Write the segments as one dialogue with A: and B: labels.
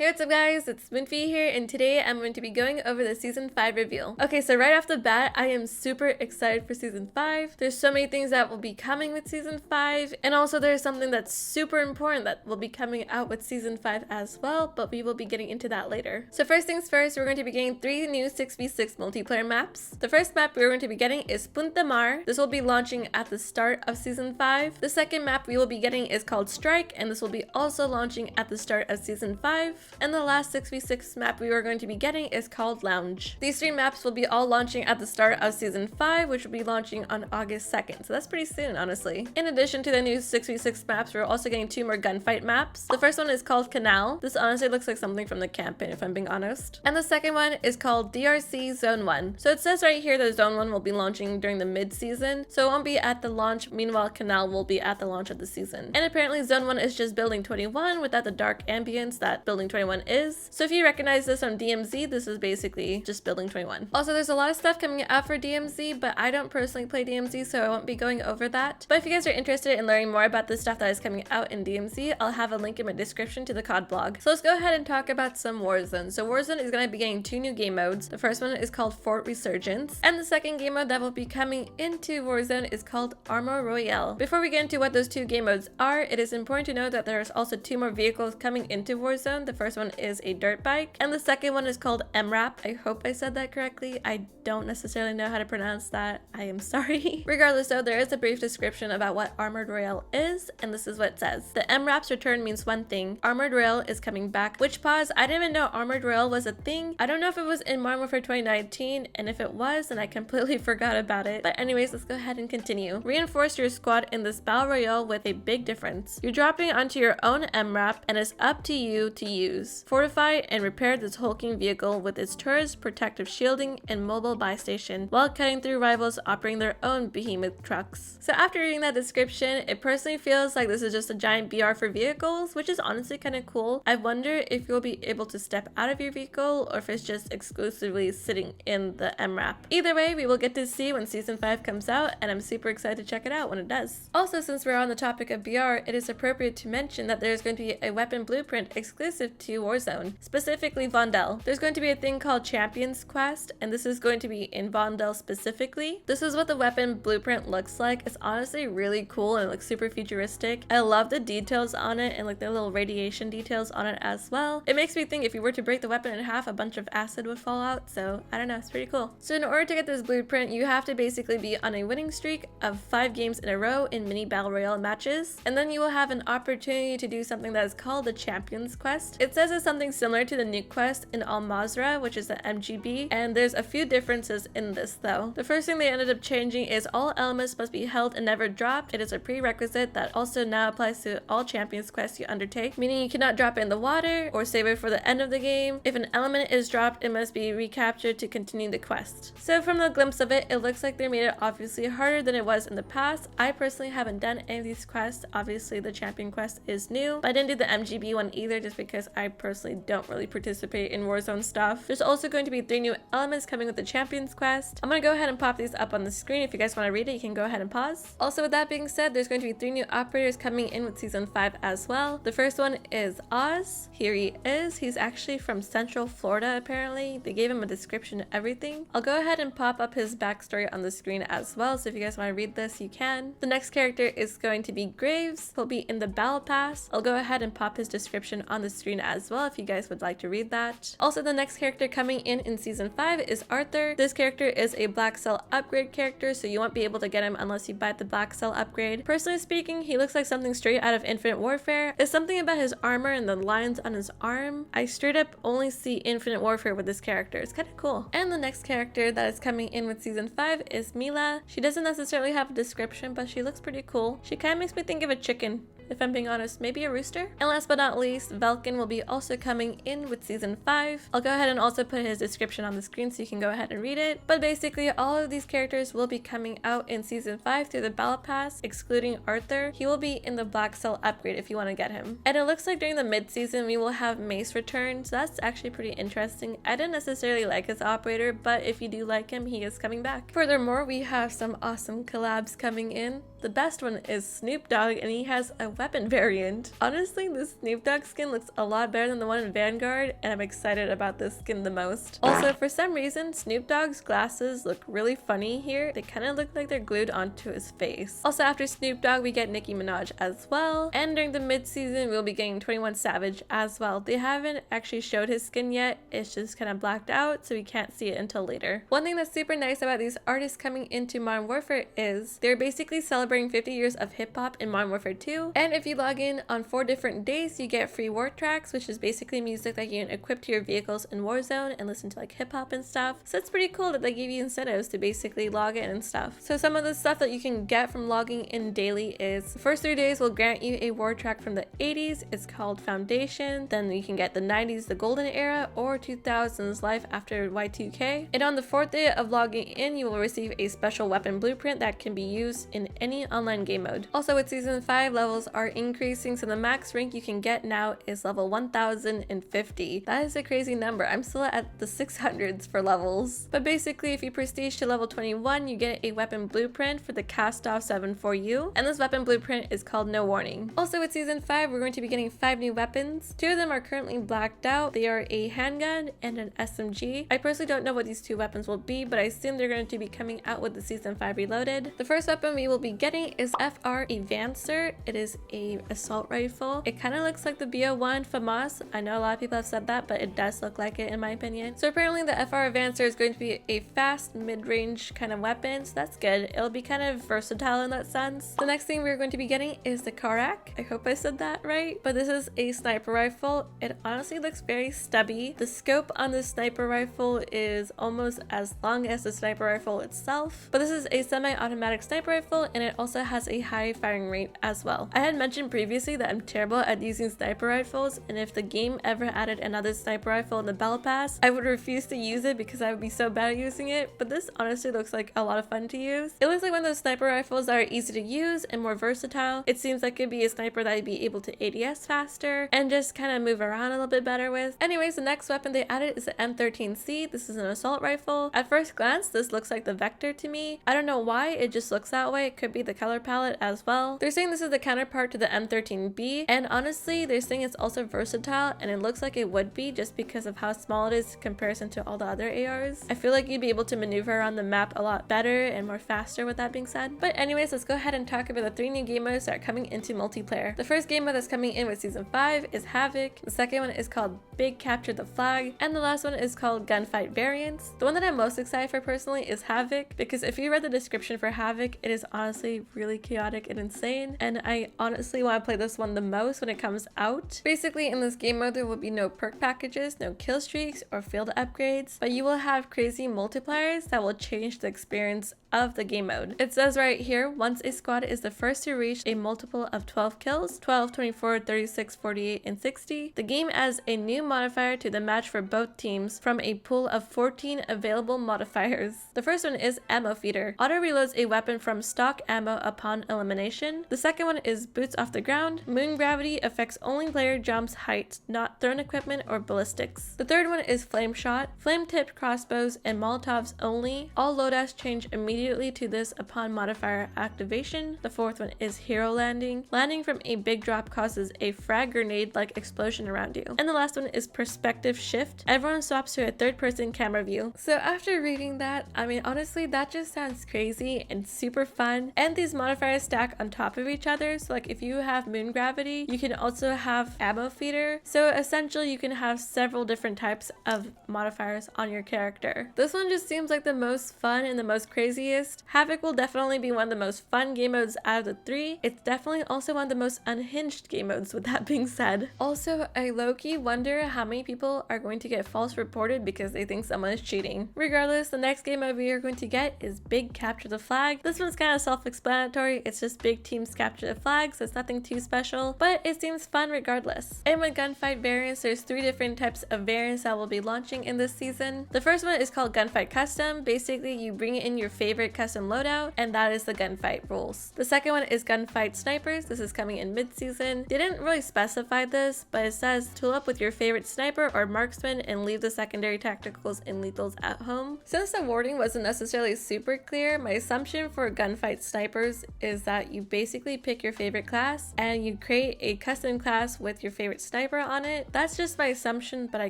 A: Hey, what's up guys, it's Moonfyye here, and today I'm going to be going over the Season 5 reveal. Okay, so right off the bat, I am super excited for Season 5. There's so many things that will be coming with Season 5, and also there's something that's super important that will be coming out with Season 5 as well, but we will be getting into that later. So first things first, we're going to be getting 3 new 6v6 multiplayer maps. The first map we're going to be getting is Punta Mar. This will be launching at the start of Season 5. The second map we will be getting is called Strike, and this will be also launching at the start of Season 5. And the last 6v6 map we are going to be getting is called Lounge. These 3 maps will be all launching at the start of Season 5, which will be launching on August 2nd. So that's pretty soon, honestly. In addition to the new 6v6 maps, we're also getting 2 more gunfight maps. The first one is called Canal. This honestly looks like something from the campaign, if I'm being honest. And the second one is called DRC Zone 1. So it says right here that Zone 1 will be launching during the mid-season, so it won't be at the launch. Meanwhile, Canal will be at the launch of the season. And apparently Zone 1 is just Building 21 without the dark ambience that Building 21 is. So if you recognize this from DMZ, this is basically just Building 21. Also, there's a lot of stuff coming out for DMZ, but I don't personally play DMZ, so I won't be going over that. But if you guys are interested in learning more about the stuff that is coming out in DMZ, I'll have a link in my description to the COD blog. So let's go ahead and talk about some Warzone. So Warzone is going to be getting 2 new game modes. The first one is called Fort Resurgence, and the second game mode that will be coming into Warzone is called Armor Royale. Before we get into what those 2 game modes are, it is important to know that there's also 2 more vehicles coming into Warzone. The first one is a dirt bike, and the second one is called MRAP. I hope I said that correctly. I don't necessarily know how to pronounce that. I am sorry. Regardless though, there is a brief description about what Armored Royale is, and this is what it says. The MRAP's return means one thing. Armored Royale is coming back. Which pause, I didn't even know Armored Royale was a thing. I don't know if it was in Modern Warfare 2019, and if it was, then I completely forgot about it. But anyways, let's go ahead and continue. Reinforce your squad in this Battle Royale with a big difference. You're dropping onto your own MRAP, and it's up to you to use. Fortify and repair this hulking vehicle with its turrets, protective shielding, and mobile buy station while cutting through rivals operating their own behemoth trucks. So after reading that description, it personally feels like this is just a giant BR for vehicles, which is honestly kind of cool. I wonder if you'll be able to step out of your vehicle or if it's just exclusively sitting in the MRAP. Either way, we will get to see when Season 5 comes out, and I'm super excited to check it out when it does. Also, since we're on the topic of BR, it is appropriate to mention that there's going to be a weapon blueprint exclusive to Warzone, specifically Vondel. There's going to be a thing called Champions Quest, and this is going to be in Vondel specifically. This is what the weapon blueprint looks like. It's honestly really cool and it looks super futuristic. I love the details on it and like the little radiation details on it as well. It makes me think if you were to break the weapon in half, a bunch of acid would fall out, so I don't know, it's pretty cool. So in order to get this blueprint, you have to basically be on a winning streak of 5 games in a row in mini battle royale matches, and then you will have an opportunity to do something that is called the Champions Quest. It says it's something similar to the Nuke Quest in Al Mazrah, which is the MGB, and there's a few differences in this though. The first thing they ended up changing is all elements must be held and never dropped. It is a prerequisite that also now applies to all Champions quests you undertake, meaning you cannot drop it in the water or save it for the end of the game. If an element is dropped, it must be recaptured to continue the quest. So from the glimpse of it, it looks like they made it obviously harder than it was in the past. I personally haven't done any of these quests. Obviously the Champion quest is new, but I didn't do the MGB one either just because I personally don't really participate in Warzone stuff. There's also going to be 3 new elements coming with the Champions quest. I'm going to go ahead and pop these up on the screen. If you guys want to read it, you can go ahead and pause. Also, with that being said, there's going to be 3 new operators coming in with Season 5 as well. The first one is Oz. Here he is. He's actually from Central Florida apparently. They gave him a description and everything. I'll go ahead and pop up his backstory on the screen as well, so if you guys want to read this, you can. The next character is going to be Graves. He'll be in the Battle Pass. I'll go ahead and pop his description on the screen as well if you guys would like to read that. Also, the next character coming in Season 5 is Arthur. This character is a Black Cell upgrade character, so you won't be able to get him unless you buy the Black Cell upgrade. Personally speaking, he looks like something straight out of Infinite Warfare. It's something about his armor and the lines on his arm. I straight up only see Infinite Warfare with this character. It's kind of cool. And the next character that is coming in with Season 5 is Mila. She doesn't necessarily have a description, but she looks pretty cool. She kind of makes me think of a chicken, if I'm being honest, maybe a rooster. And last but not least, Velkin will be also coming in with Season 5. I'll go ahead and also put his description on the screen so you can go ahead and read it. But basically, all of these characters will be coming out in Season 5 through the Battle Pass, excluding Arthur. He will be in the Black Cell upgrade if you want to get him. And it looks like during the mid-season, we will have Mace return, so that's actually pretty interesting. I didn't necessarily like his operator, but if you do like him, he is coming back. Furthermore, we have some awesome collabs coming in. The best one is Snoop Dogg, and he has a weapon variant. Honestly, this Snoop Dogg skin looks a lot better than the one in Vanguard, and I'm excited about this skin the most. Also, for some reason, Snoop Dogg's glasses look really funny here. They kind of look like they're glued onto his face. Also, after Snoop Dogg, we get Nicki Minaj as well. And during the mid-season, we'll be getting 21 Savage as well. They haven't actually showed his skin yet. It's just kind of blacked out, so we can't see it until later. One thing that's super nice about these artists coming into Modern Warfare is they're basically celebrating 50 years of hip-hop in Modern Warfare 2. And if you log in on 4 different days, you get free war tracks, which is basically music that you can equip to your vehicles in Warzone and listen to like hip-hop and stuff. So it's pretty cool that they give you incentives to basically log in and stuff. So some of the stuff that you can get from logging in daily is the first 3 days will grant you a war track from the 80s. It's called Foundation. Then you can get the 90s, the golden era, or 2000s life after Y2K. And on the 4th day of logging in, you will receive a special weapon blueprint that can be used in any online game mode. Also, with season 5, levels are increasing, so the max rank you can get now is level 1050. That is a crazy number. I'm still at the 600s for levels. But basically, if you prestige to level 21, you get a weapon blueprint for the cast-off 7-4U, and this weapon blueprint is called No Warning. Also, with season 5, we're going to be getting 5 new weapons. 2 of them are currently blacked out. They are a handgun and an SMG. I personally don't know what these 2 weapons will be, but I assume they're going to be coming out with the season 5 reloaded. The first weapon we will be getting is FR Advancer. It is a assault rifle. It kind of looks like the BO1 FAMAS. I know a lot of people have said that, but it does look like it in my opinion. So apparently the FR Advancer is going to be a fast mid-range kind of weapon, so that's good. It'll be kind of versatile in that sense. The next thing we're going to be getting is the Karak. I hope I said that right, but this is a sniper rifle. It honestly looks very stubby. The scope on this sniper rifle is almost as long as the sniper rifle itself, but this is a semi-automatic sniper rifle, and it also has a high firing rate as well. I had mentioned previously that I'm terrible at using sniper rifles, and if the game ever added another sniper rifle in the Battle Pass, I would refuse to use it because I would be so bad at using it, but this honestly looks like a lot of fun to use. It looks like one of those sniper rifles that are easy to use and more versatile. It seems like it'd be a sniper that I'd be able to ADS faster and just kind of move around a little bit better with. Anyways, the next weapon they added is the M13C. This is an assault rifle. At first glance, this looks like the Vector to me. I don't know why, it just looks that way. It could be the color palette as well. They're saying this is the counterpart to the M13B, and honestly, they're saying it's also versatile, and it looks like it would be just because of how small it is in comparison to all the other ARs. I feel like you'd be able to maneuver around the map a lot better and more faster with that being said. But anyways, let's go ahead and talk about the 3 new game modes that are coming into multiplayer. The first game mode that's coming in with season 5 is Havoc. The second one is called Big Capture the Flag, and the last one is called Gunfight Variants. The one that I'm most excited for personally is Havoc, because if you read the description for Havoc, it is honestly really chaotic and insane, and I honestly want to play this one the most when it comes out. Basically, in this game mode, there will be no perk packages, no kill streaks, or field upgrades, but you will have crazy multipliers that will change the experience of the game mode. It says right here, once a squad is the first to reach a multiple of 12 kills, 12, 24, 36, 48, and 60, the game adds a new modifier to the match for both teams from a pool of 14 available modifiers. The first one is Ammo Feeder. Auto reloads a weapon from stock ammo upon elimination. The second one is Boots Off the Ground. Moon Gravity affects only player jumps, heights, not thrown equipment or ballistics. The third one is Flame Shot. Flame-tipped crossbows and Molotovs only. All loadouts change immediately to this upon modifier activation. The fourth one is Hero Landing. Landing from a big drop causes a frag grenade-like explosion around you. And the last one is Perspective Shift. Everyone swaps to a third-person camera view. So after reading that, I mean, honestly, that just sounds crazy and super fun. And these modifiers stack on top of each other. So like if you have Moon Gravity, you can also have Ammo Feeder. So essentially you can have several different types of modifiers on your character. This one just seems like the most fun and the most craziest. Havoc will definitely be one of the most fun game modes out of the 3. It's definitely also one of the most unhinged game modes with that being said. Also, I low-key wonder how many people are going to get false reported because they think someone is cheating. Regardless, the next game mode we are going to get is Big Capture the Flag. This one's kind of self-explanatory. It's just big teams capture the flag, so it's nothing too special, but it seems fun regardless. And with Gunfight Variants, there's 3 different types of variants that will be launching in this season. The first one is called Gunfight Custom. Basically, you bring in your favorite custom loadout, and that is the gunfight rules. The second one is Gunfight Snipers. This is coming in mid-season. They didn't really specify this, but it says tool up with your favorite sniper or marksman and leave the secondary tacticals and lethals at home. Since the wording wasn't necessarily super clear, my assumption for Gunfight Snipers snipers is that you basically pick your favorite class and you create a custom class with your favorite sniper on it. That's just my assumption, but I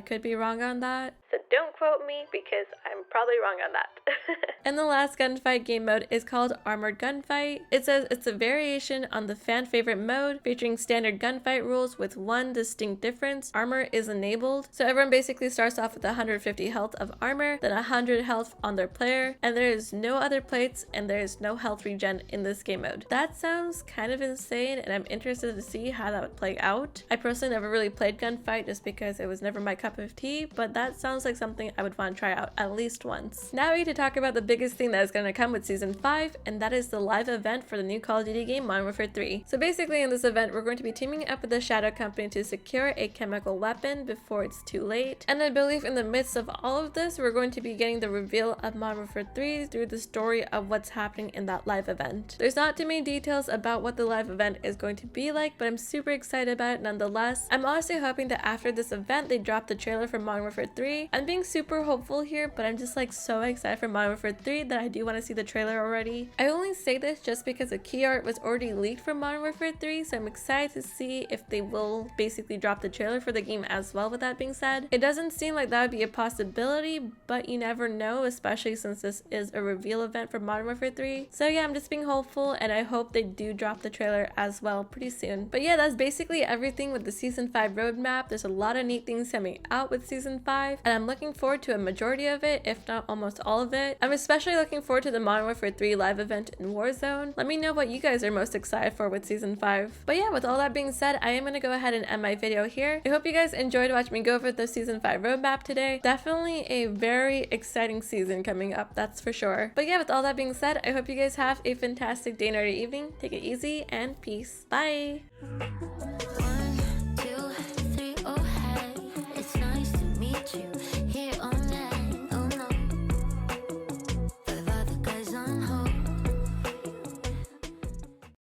A: could be wrong on that. So don't quote me because I'm probably wrong on that. And the last gunfight game mode is called Armored Gunfight. It says it's a variation on the fan favorite mode featuring standard gunfight rules with one distinct difference. Armor is enabled. So everyone basically starts off with 150 health of armor, then 100 health on their player, and there is no other plates and there is no health regen in this game mode. That sounds kind of insane and I'm interested to see how that would play out. I personally never really played Gunfight just because it was never my cup of tea, but that sounds like something I would want to try out at least once. Now we need to talk about the biggest thing that is going to come with Season 5, and that is the live event for the new Call of Duty game Modern Warfare 3. So basically in this event, we're going to be teaming up with the Shadow Company to secure a chemical weapon before it's too late. And I believe in the midst of all of this, we're going to be getting the reveal of Modern Warfare 3 through the story of what's happening in that live event. There's not too many details about what the live event is going to be like, but I'm super excited about it nonetheless. I'm honestly hoping that after this event, they drop the trailer for Modern Warfare 3. I'm being super hopeful here, but I'm just like so excited for Modern Warfare 3 that I do want to see the trailer already. I only say this just because the key art was already leaked for Modern Warfare 3, so I'm excited to see if they will basically drop the trailer for the game as well. With that being said, it doesn't seem like that would be a possibility, but you never know, especially since this is a reveal event for Modern Warfare 3. So yeah, I'm just being hopeful and I hope they do drop the trailer as well pretty soon. But yeah, that's basically everything with the Season 5 roadmap. There's a lot of neat things coming out with Season 5 and I'm looking forward to a majority of it, if not almost all of it. I'm especially looking forward to the Modern Warfare 3 live event in Warzone. Let me know what you guys are most excited for with Season 5. But yeah, with all that being said, I am going to go ahead and end my video here. I hope you guys enjoyed watching me go over the Season 5 roadmap today. Definitely a very exciting season coming up, that's for sure. But yeah, with all that being said, I hope you guys have a fantastic day, night, or evening. Take it easy and peace. Bye!
B: 1, 2, 3, oh hey, it's nice to meet you.